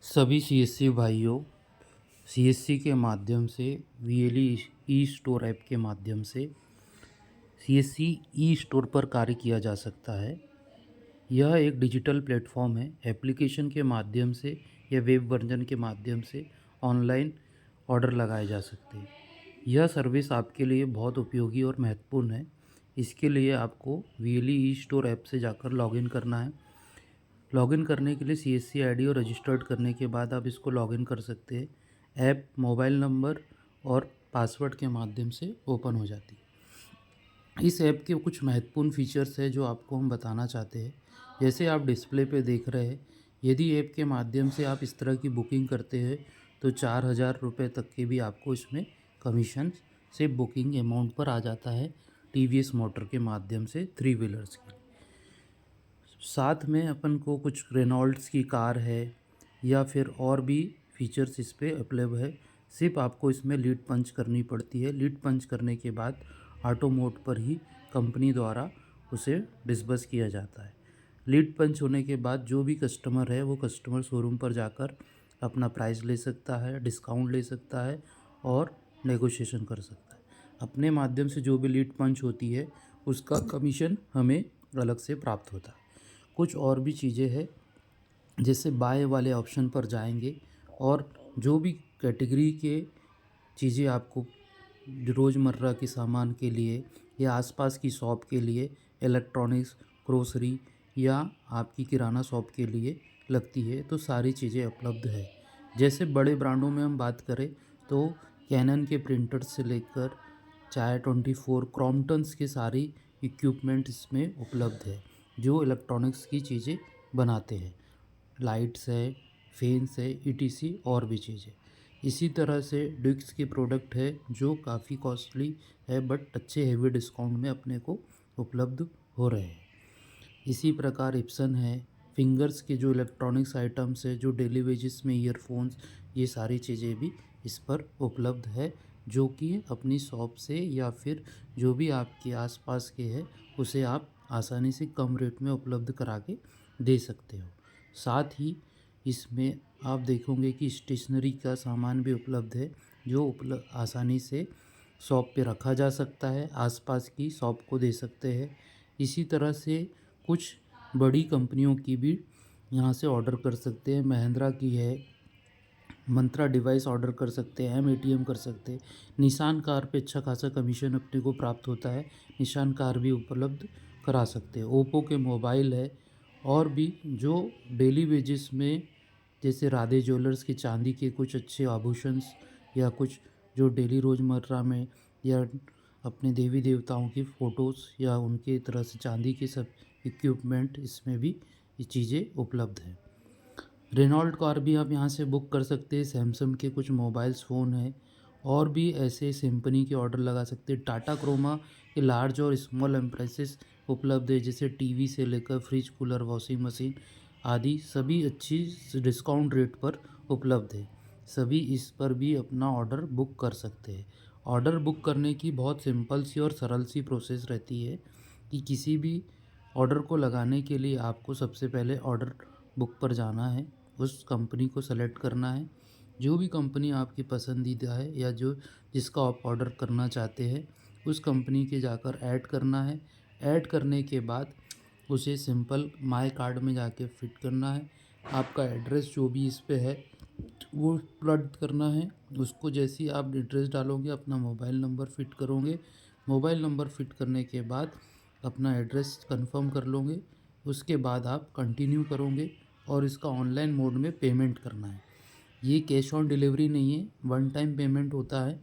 सभी सीएससी भाइयों, सीएससी के माध्यम से वीएलई ई स्टोर ऐप के माध्यम से सीएससी ई स्टोर पर कार्य किया जा सकता है। यह एक डिजिटल प्लेटफॉर्म है। एप्लीकेशन के माध्यम से या वेब वर्जन के माध्यम से ऑनलाइन ऑर्डर लगाए जा सकते हैं। यह सर्विस आपके लिए बहुत उपयोगी और महत्वपूर्ण है। इसके लिए आपको वीएलई ई स्टोर ऐप से जाकर लॉगिन करना है। लॉगिन करने के लिए सीएससी आईडी और रजिस्टर्ड करने के बाद आप इसको लॉगिन कर सकते हैं। ऐप मोबाइल नंबर और पासवर्ड के माध्यम से ओपन हो जाती है। इस ऐप के कुछ महत्वपूर्ण फीचर्स हैं जो आपको हम बताना चाहते हैं। जैसे आप डिस्प्ले पे देख रहे हैं, यदि ऐप के माध्यम से आप इस तरह की बुकिंग करते हैं तो 4,000 रुपये तक के भी आपको इसमें कमीशन से बुकिंग अमाउंट पर आ जाता है। टीवीएस मोटर के माध्यम से 3 व्हीलर्स के लिए साथ में अपन को कुछ रेनॉल्ड्स की कार है या फिर और भी फीचर्स इस पर अवेलेबल है। सिर्फ आपको इसमें लीड पंच करनी पड़ती है। लीड पंच करने के बाद ऑटो मोड पर ही कंपनी द्वारा उसे डिस्बर्स किया जाता है। लीड पंच होने के बाद जो भी कस्टमर है वो कस्टमर शोरूम पर जाकर अपना प्राइस ले सकता है, डिस्काउंट ले सकता है और नेगोशिएशन कर सकता है। अपने माध्यम से जो भी लीड पंच होती है उसका कमीशन हमें अलग से प्राप्त होता है। कुछ और भी चीज़ें हैं, जैसे बाय वाले ऑप्शन पर जाएंगे और जो भी कैटेगरी के चीज़ें आपको रोज़मर्रा के सामान के लिए या आसपास की शॉप के लिए, इलेक्ट्रॉनिक्स, ग्रोसरी या आपकी किराना शॉप के लिए लगती है तो सारी चीज़ें उपलब्ध है। जैसे बड़े ब्रांडों में हम बात करें तो कैनन के प्रिंटर्स से लेकर चाहे 24 क्रॉम्पटन्स के सारी इक्विपमेंट इसमें उपलब्ध है जो इलेक्ट्रॉनिक्स की चीज़ें बनाते हैं। लाइट्स है, फैंस है, ईटीसी और भी चीज़ें। इसी तरह से डिक्स के प्रोडक्ट है जो काफ़ी कॉस्टली है बट अच्छे हेवी डिस्काउंट में अपने को उपलब्ध हो रहे हैं। इसी प्रकार इप्सन है, फिंगर्स के जो इलेक्ट्रॉनिक्स आइटम्स है, जो डेली वेजेस में ईयरफोन्स, ये सारी चीज़ें भी इस पर उपलब्ध है जो कि अपनी शॉप से या फिर जो भी आपके आसपास के है उसे आप आसानी से कम रेट में उपलब्ध करा के दे सकते हो। साथ ही इसमें आप देखोगे कि स्टेशनरी का सामान भी उपलब्ध है जो आसानी से शॉप पे रखा जा सकता है, आसपास की शॉप को दे सकते हैं। इसी तरह से कुछ बड़ी कंपनियों की भी यहाँ से ऑर्डर कर सकते हैं। महिंद्रा की है, मंत्रा डिवाइस ऑर्डर कर सकते हैं, एटीएम कर सकते हैं। निशान कार पे अच्छा खासा कमीशन अपने को प्राप्त होता है, निशान कार भी उपलब्ध करा सकते हैं। ओप्पो के मोबाइल है और भी जो डेली वेजेस में, जैसे राधे ज्वेलर्स के चांदी के कुछ अच्छे आभूषण्स या कुछ जो डेली रोज़मर्रा में या अपने देवी देवताओं की फ़ोटोज़ या उनके तरह से चांदी के सब इक्विपमेंट, इसमें भी ये चीज़ें उपलब्ध हैं। रेनॉल्ट कार भी आप यहाँ से बुक कर सकते हैं। सैमसंग के कुछ मोबाइल्स फ़ोन हैं और भी ऐसे सिम्फनी के ऑर्डर लगा सकते हैं। टाटा क्रोमा के लार्ज और स्मॉल अप्लायंसेस उपलब्ध है, जैसे टीवी से लेकर फ्रिज, कूलर, वॉशिंग मशीन आदि सभी अच्छी डिस्काउंट रेट पर उपलब्ध है। सभी इस पर भी अपना ऑर्डर बुक कर सकते हैं। ऑर्डर बुक करने की बहुत सिंपल सी और सरल सी प्रोसेस रहती है कि किसी भी ऑर्डर को लगाने के लिए आपको सबसे पहले ऑर्डर बुक पर जाना है, उस कंपनी को सेलेक्ट करना है, जो भी कंपनी आपकी पसंदीदा है या जो जिसका आप ऑर्डर करना चाहते हैं उस कंपनी के जाकर ऐड करना है। ऐड करने के बाद उसे सिंपल माय कार्ड में जाके फिट करना है। आपका एड्रेस जो भी इस पे है वो प्लग करना है। उसको जैसे ही आप एड्रेस डालोगे, अपना मोबाइल नंबर फिट करोगे। मोबाइल नंबर फिट करने के बाद अपना एड्रेस कंफर्म कर लोगे। उसके बाद आप कंटिन्यू करोगे और इसका ऑनलाइन मोड में पेमेंट करना है। ये कैश ऑन डिलीवरी नहीं है, वन टाइम पेमेंट होता है।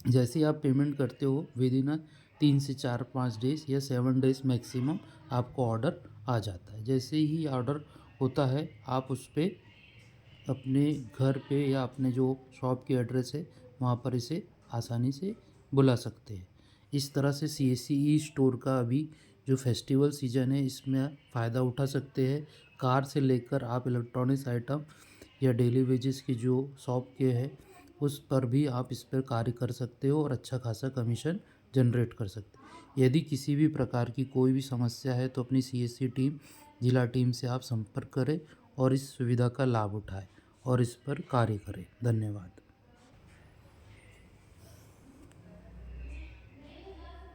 जैसे ही आप पेमेंट करते हो विद इन 3 से 4-5 डेज़ या 7 डेज़ मैक्सिमम आपको ऑर्डर आ जाता है। जैसे ही ऑर्डर होता है आप उस पर अपने घर पे या अपने जो शॉप की एड्रेस है वहाँ पर इसे आसानी से बुला सकते हैं। इस तरह से सीएससी ई स्टोर का अभी जो फेस्टिवल सीजन है इसमें फ़ायदा उठा सकते हैं। कार से लेकर आप इलेक्ट्रॉनिक्स आइटम या डेली वेजेस की जो शॉप के है उस पर भी आप इस पर कार्य कर सकते हो और अच्छा खासा कमीशन जनरेट कर सकते हो। यदि किसी भी प्रकार की कोई भी समस्या है तो अपनी सीएससी टीम, जिला टीम से आप संपर्क करें और इस सुविधा का लाभ उठाएं। और इस पर कार्य करें। धन्यवाद।